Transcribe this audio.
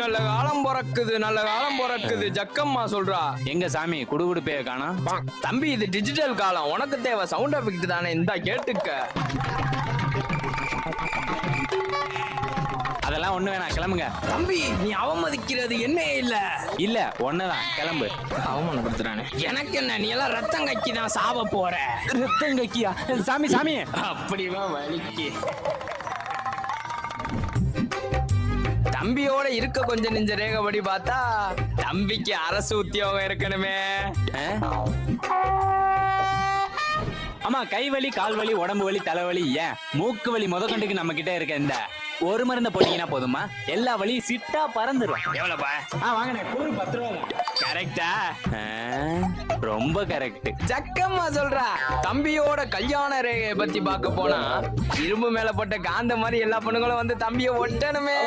நல்ல காலம் பிறக்குது, நல்ல காலம் பிறக்குது, ஜக்கம்மா சொல்றா. எங்க சாமி குடுகுடுப்பே காணோம். தம்பி இது டிஜிட்டல் காலம், உனக்கு தேவை சவுண்ட் எஃபெக்ட் தானே, இந்தா கேட்டுக்க. அதெல்லாம் ஒண்ணு வேணாம், கிளம்புங்க. தம்பி நீ அவமதிக்கிறது என்ன இல்ல. இல்ல ஒண்ணுதான், கிளம்பு. அவமானப்படுத்துறானே. எனக்கு என்ன, நீ எல்லாம் ரத்தம் கக்கி தான் சாவ போற. ரத்தம் கக்கியா? சாமி சாமி அப்படிவா வலிக்கு. தம்பியோட இருக்க கொஞ்சம் நெஞ்ச ரேகப்படி பார்த்தா தம்பிக்கு அரசு உத்தியோகம் இருக்கணுமே. ஆமா, கை வலி, கால் வலி, உடம்பு வலி, தலைவலி, ஏன் மூக்கு வலி முதற்கொண்டுக்கு நம்ம கிட்ட இருக்க இந்த ஒரு மருந்த போட்டீங்கன்னா போதுமா, எல்லா வலியும் சிட்டா பறந்துடும். எவ்வளவுப்பா? வாங்கினேன், 10 ரூபா. கரெக்டா? ரொம்ப கரெக்ட். ஜக்கம்மா சொல்றா. தம்பியோட கல்யாண ரேகையை பத்தி பார்க்க போனா இரும்பு மேல போட்ட காந்த மாதிரி எல்லா பொண்ணுங்களும் வந்து தம்பியை ஒட்டணுமே.